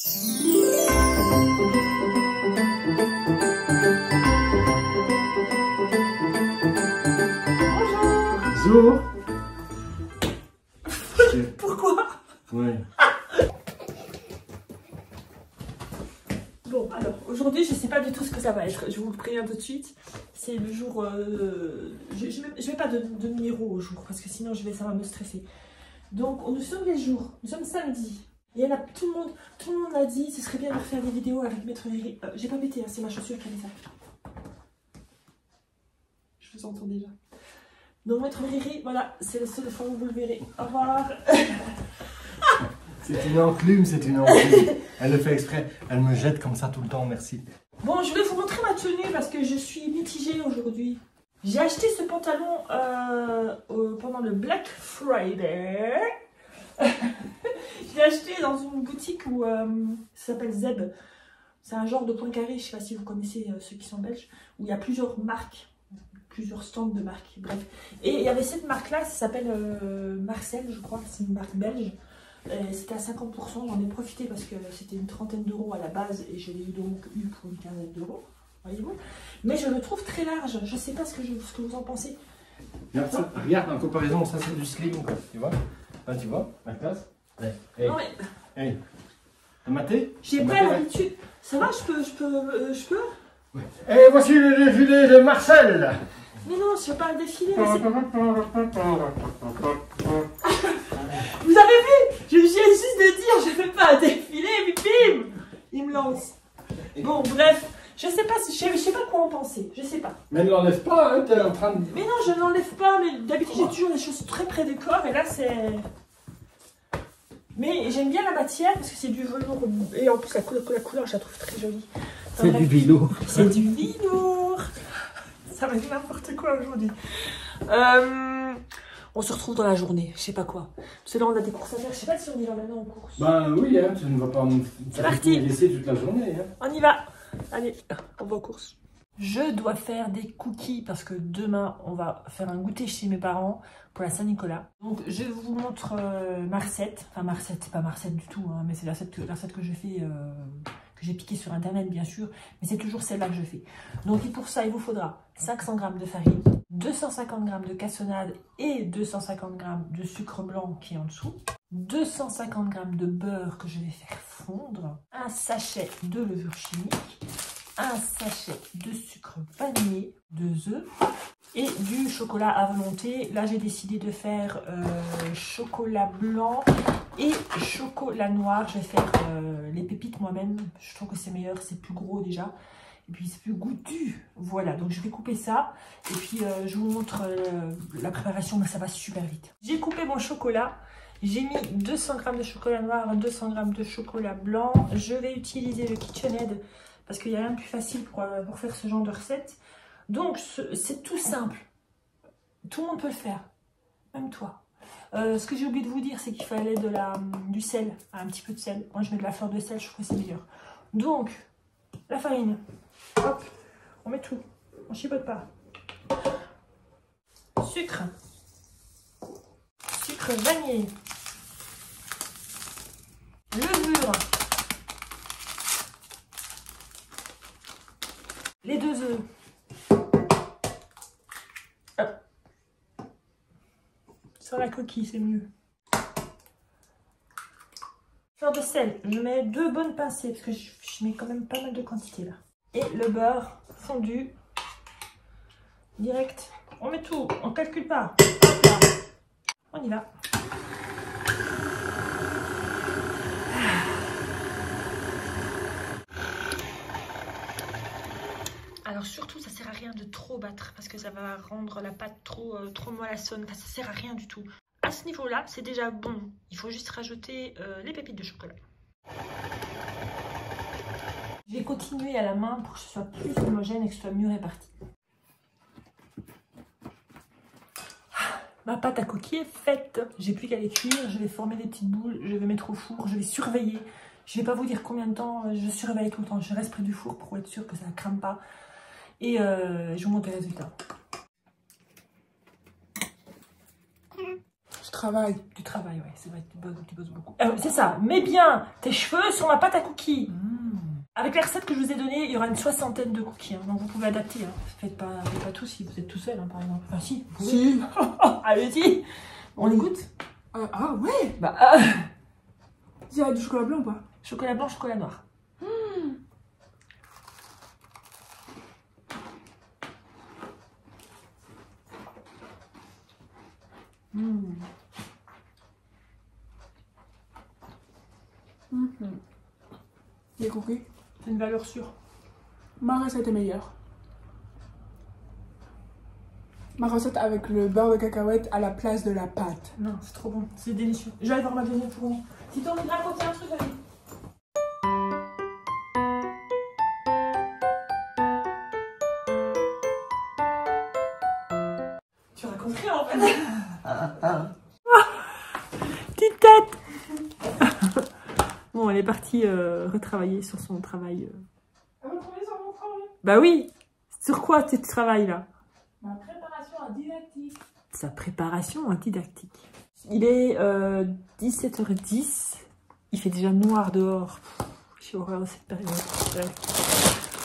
Bonjour. Pourquoi? Ouais. Bon, alors, aujourd'hui, je sais pas du tout ce que ça va être. Je vous le préviens tout de suite. C'est le jour... je vais pas de numéro au jour, parce que sinon, ça va me stresser. Donc, nous sommes les jours. Nous sommes samedi. Et il y en a, tout le monde a dit, ce serait bien de faire des vidéos avec Maître Riri. J'ai pas pété, hein, c'est ma chaussure qui a fait ça. Je vous entends déjà. Donc, Maître Riri, voilà, c'est la seule fois où vous le verrez. Au revoir. C'est une enclume, c'est une enclume. Elle le fait exprès. Elle me jette comme ça tout le temps, merci. Bon, je vais vous montrer ma tenue parce que je suis mitigée aujourd'hui. J'ai acheté ce pantalon pendant le Black Friday. Je l'ai acheté dans une boutique où ça s'appelle Zeb. C'est un genre de Poincaré, je ne sais pas si vous connaissez ceux qui sont belges, où il y a plusieurs marques, plusieurs stands de marques, bref. Et il y avait cette marque-là, ça s'appelle Marcel, je crois, c'est une marque belge. C'était à 50%, j'en ai profité parce que c'était une trentaine d'euros à la base et je l'ai donc eu pour une quinzaine d'euros, voyez-vous. Mais je le trouve très large, je ne sais pas ce que vous en pensez. Regarde, ça, regarde en comparaison, ça c'est du slim, quoi. Tu vois? Là, tu vois, ma classe. Hey. Non mais... Hey. T'as maté? J'ai pas l'habitude. Ça va, je peux Ouais. Et voici le défilé de Marcel. Mais non, je veux pas le défiler. Vous avez vu? Je viens juste de dire, je fais pas un défilé, et puis bim, il me lance. Bon, bref, je sais pas quoi en penser, je sais pas. Mais ne l'enlève pas, hein, t'es en train de... Mais non, je ne l'enlève pas, mais d'habitude j'ai toujours des choses très près du corps, et là c'est... Mais j'aime bien la matière, parce que c'est du velours, et en plus la couleur, je la trouve très jolie. C'est du velours. C'est du velours. Ça va être n'importe quoi aujourd'hui. On se retrouve dans la journée, je sais pas quoi. Parce que là on a des courses à faire, je sais pas si on y va maintenant en course. Ben oui, hein, tu ne vas pas me laisser toute la journée. Hein. On y va. Allez, on va aux courses. Je dois faire des cookies parce que demain on va faire un goûter chez mes parents pour la Saint-Nicolas. Donc je vous montre ma recette. Enfin ma recette, c'est pas ma recette du tout, hein, mais c'est la recette que je fais, que j'ai piquée sur internet bien sûr. Mais c'est toujours celle-là que je fais. Donc pour ça il vous faudra 500 g de farine, 250 g de cassonade et 250 g de sucre blanc qui est en dessous. 250 g de beurre que je vais faire fondre. Un sachet de levure chimique. Un sachet de sucre vanillé, 2 œufs et du chocolat à volonté. Là, j'ai décidé de faire chocolat blanc et chocolat noir. Je vais faire les pépites moi-même. Je trouve que c'est meilleur, c'est plus gros déjà. Et puis, c'est plus goûtu. Voilà, donc je vais couper ça. Et puis, je vous montre la préparation, mais ça va super vite. J'ai coupé mon chocolat. J'ai mis 200 g de chocolat noir, 200 g de chocolat blanc. Je vais utiliser le KitchenAid parce qu'il n'y a rien de plus facile pour faire ce genre de recette. Donc, c'est tout simple. Tout le monde peut le faire, même toi. Ce que j'ai oublié de vous dire, c'est qu'il fallait du sel, un petit peu de sel. Moi, je mets de la fleur de sel, je trouve que c'est meilleur. Donc, la farine, hop, on met tout, on chipote pas. Sucre vanillé, levure, les 2 œufs, hop. Sur la coquille, c'est mieux. Fleur de sel, je mets 2 bonnes pincées parce que je mets quand même pas mal de quantité là. Et le beurre fondu, direct. On met tout, on calcule pas. On y va. Alors surtout, ça sert à rien de trop battre parce que ça va rendre la pâte trop mollassonne. Enfin, ça sert à rien du tout. À ce niveau-là, c'est déjà bon. Il faut juste rajouter les pépites de chocolat. Je vais continuer à la main pour que ce soit plus homogène et que ce soit mieux réparti. Ma pâte à coquille est faite. J'ai plus qu'à les cuire. Je vais former des petites boules. Je vais mettre au four. Je vais surveiller. Je vais pas vous dire combien de temps. Je surveille tout le temps. Je reste près du four pour être sûre que ça ne crame pas. Et je vous montre les résultats. travail. Du travail, ouais, c'est vrai, tu bosses beaucoup. C'est ça, mets bien tes cheveux sur ma pâte à cookies. Avec la recette que je vous ai donnée, il y aura une 60aine de cookies, hein, donc vous pouvez adapter. Hein. Faites pas tout si vous êtes tout seul, hein, par exemple. Enfin, si, vous pouvez. Si. Allez-y. On écoute. Ah ouais. Bah, Il y a du chocolat blanc ou pas? chocolat blanc, chocolat noir. Les cookies. C'est une valeur sûre. Ma recette est meilleure. Ma recette avec le beurre de cacahuète à la place de la pâte. Non, c'est trop bon, c'est délicieux. Je vais aller voir ma deuxième fourmi. Si t'as envie de raconter un truc, allez. Tu racontes rien en fait. Petite tête. Bon, elle est partie retravailler sur son travail. Elle va travailler sur mon travail. Bah oui. Sur quoi tu travailles là? Ma préparation à didactique. Sa préparation en didactique. Il est 17h10. Il fait déjà noir dehors. J'ai horreur de cette période. Ouais.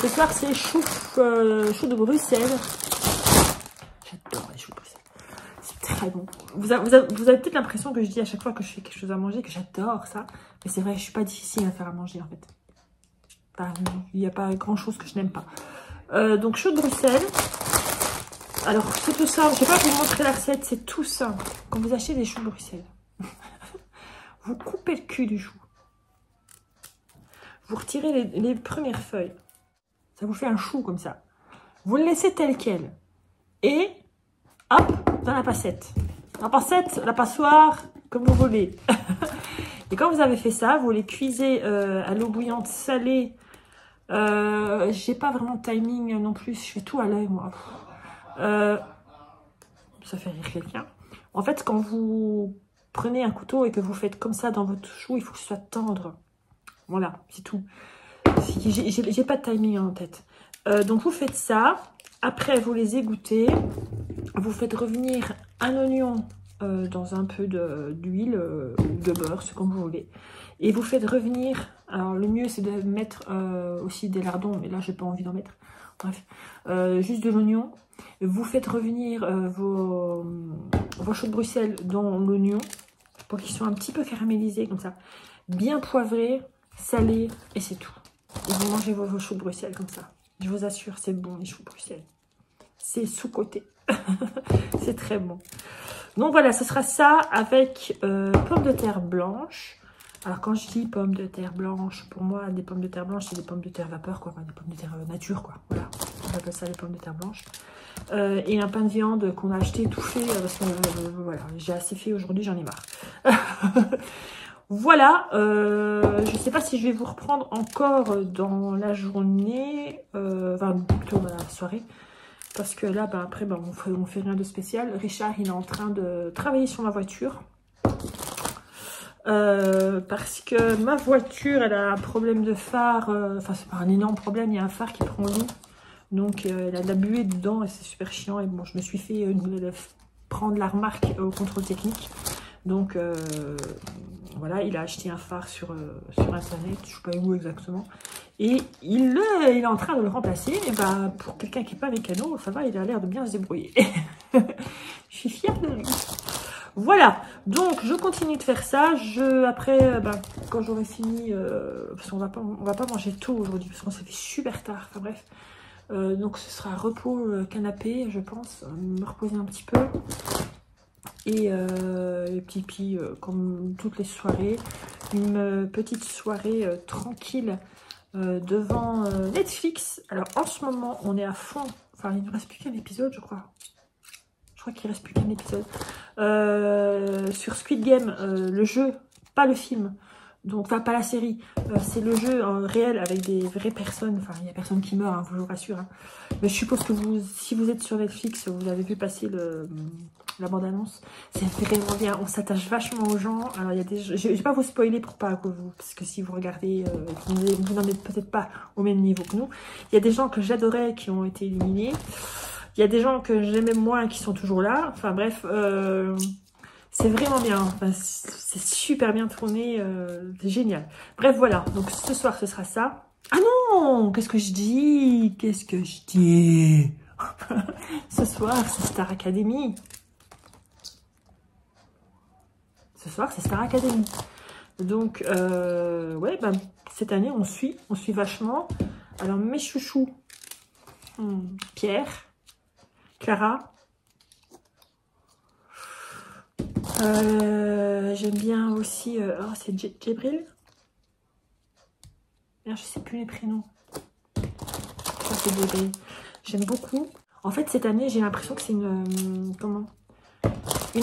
Ce soir, c'est chou de Bruxelles. J'adore les choux de Bruxelles. C'est très bon. Vous avez peut-être l'impression que je dis à chaque fois que je fais quelque chose à manger que j'adore ça. Mais c'est vrai, je suis pas difficile à faire à manger en fait. Enfin, il n'y a pas grand chose que je n'aime pas. Donc, choux de Bruxelles. Alors, c'est tout ça. Je ne vais pas vous montrer la recette. C'est tout ça. Quand vous achetez des choux de Bruxelles, vous coupez le cul du chou. Vous retirez les premières feuilles. Ça vous fait un chou comme ça. Vous le laissez tel quel. Et, hop, dans la passette. La passette, la passoire, comme vous voulez. Et quand vous avez fait ça, vous les cuisez à l'eau bouillante salée. J'ai pas vraiment de timing non plus. Je fais tout à l'œil, moi. Ça fait rire quelqu'un. En fait, quand vous prenez un couteau et que vous faites comme ça dans votre chou, il faut que ce soit tendre. Voilà, c'est tout. J'ai pas de timing en tête. Donc vous faites ça. Après, vous les égouttez. Vous faites revenir un oignon dans un peu d'huile ou de beurre, c'est comme vous voulez. Et vous faites revenir. Alors le mieux c'est de mettre aussi des lardons, mais là j'ai pas envie d'en mettre. Bref, juste de l'oignon. Vous faites revenir vos choux de Bruxelles dans l'oignon pour qu'ils soient un petit peu caramélisés comme ça. Bien poivrés, salés et c'est tout. Et vous mangez vos choux de Bruxelles comme ça. Je vous assure, c'est bon les choux de Bruxelles. C'est sous-côté. C'est très bon. Donc voilà, ce sera ça avec pommes de terre blanches. Alors quand je dis pommes de terre blanches, pour moi des pommes de terre blanches c'est des pommes de terre vapeur quoi, enfin, des pommes de terre nature quoi. Voilà, on appelle ça les pommes de terre blanches. Et un pain de viande qu'on a acheté tout fait parce que voilà, j'ai assez fait aujourd'hui, j'en ai marre. Voilà, je sais pas si je vais vous reprendre encore dans la journée, enfin plutôt dans la soirée. Parce que là, bah, après, bah, on fait rien de spécial. Richard, il est en train de travailler sur ma voiture. Parce que ma voiture, elle a un problème de phare. Enfin, c'est pas un énorme problème, il y a un phare qui prend l'eau. Donc, elle a de la buée dedans et c'est super chiant. Et bon, je me suis fait prendre la remarque au contrôle technique. Donc, voilà, il a acheté un phare sur Internet, je ne sais pas où exactement. Et il est en train de le remplacer. Et bah, pour quelqu'un qui n'est pas mécano, ça va, il a l'air de bien se débrouiller. Je suis fière de lui. Voilà, donc je continue de faire ça. Après, bah, quand j'aurai fini, parce qu'on va pas manger tôt aujourd'hui, parce qu'on s'est fait super tard. Enfin bref, donc ce sera repos canapé, je pense, me reposer un petit peu. Et pipi comme toutes les soirées, une petite soirée tranquille devant Netflix. Alors en ce moment on est à fond, enfin il ne reste plus qu'un épisode je crois. Je crois qu'il ne reste plus qu'un épisode. Sur Squid Game, le jeu, pas le film. Donc, enfin, pas la série. C'est le jeu réel avec des vraies personnes. Enfin, il n'y a personne qui meurt, hein, je vous rassure. Hein. Mais je suppose que si vous êtes sur Netflix, vous avez vu passer la bande-annonce. C'est vraiment bien. On s'attache vachement aux gens. Alors, il y a des... Je ne vais pas vous spoiler pour pas que vous... Parce que si vous regardez, vous n'en êtes peut-être pas au même niveau que nous. Il y a des gens que j'adorais qui ont été éliminés. Il y a des gens que j'aimais moins qui sont toujours là. Enfin, bref... C'est vraiment bien, enfin, c'est super bien tourné, c'est génial. Bref, voilà, donc ce soir, ce sera ça. Ah non, qu'est-ce que je dis? Qu'est-ce que je dis? Ce soir, c'est Star Academy. Ce soir, c'est Star Academy. Donc, ouais, ben, cette année, on suit vachement. Alors, mes chouchous, Pierre, Clara. J'aime bien aussi, oh, c'est Djibril. Merde, je sais plus les prénoms. Ça, c'est Djibril. J'aime beaucoup. En fait, cette année, j'ai l'impression que c'est une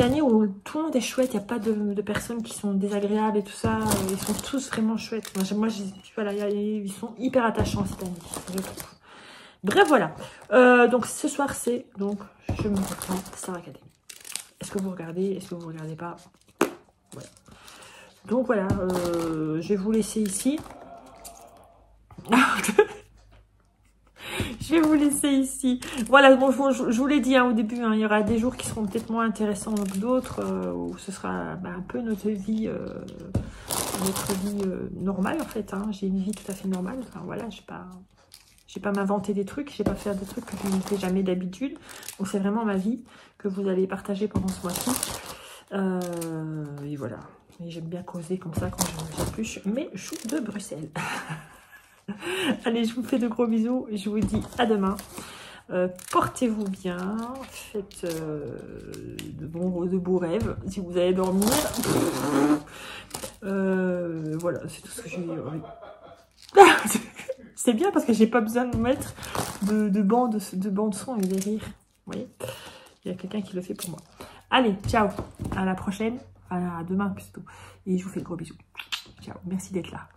année où tout le monde est chouette. Il n'y a pas de personnes qui sont désagréables et tout ça. Ils sont tous vraiment chouettes. Moi, voilà, ils sont hyper attachants cette année, je trouve. Bref, voilà. Donc, ce soir, c'est... Donc, je me reprends Star Academy. Est-ce que vous regardez? Est-ce que vous ne regardez pas? Voilà. Donc, voilà. Je vais vous laisser ici. Je vais vous laisser ici. Voilà, bon, je vous l'ai dit hein, au début, hein, il y aura des jours qui seront peut-être moins intéressants que d'autres, où ce sera un peu notre vie normale en fait. Hein. J'ai une vie tout à fait normale. Enfin voilà, je vais pas m'inventer des trucs, je vais pas faire des trucs que je ne fais jamais d'habitude. Donc c'est vraiment ma vie que vous allez partager pendant ce mois-ci. Et voilà. Et j'aime bien causer comme ça quand j'épluche mes choux de Bruxelles. Allez, je vous fais de gros bisous. Je vous dis à demain. Portez-vous bien. Faites de beaux rêves si vous allez dormir. Voilà, c'est tout ce que j'ai. C'est bien parce que j'ai pas besoin de mettre de bande son et des rires. Vous voyez, il y a quelqu'un qui le fait pour moi. Allez, ciao. À la prochaine. À demain plutôt. Et je vous fais de gros bisous. Ciao. Merci d'être là.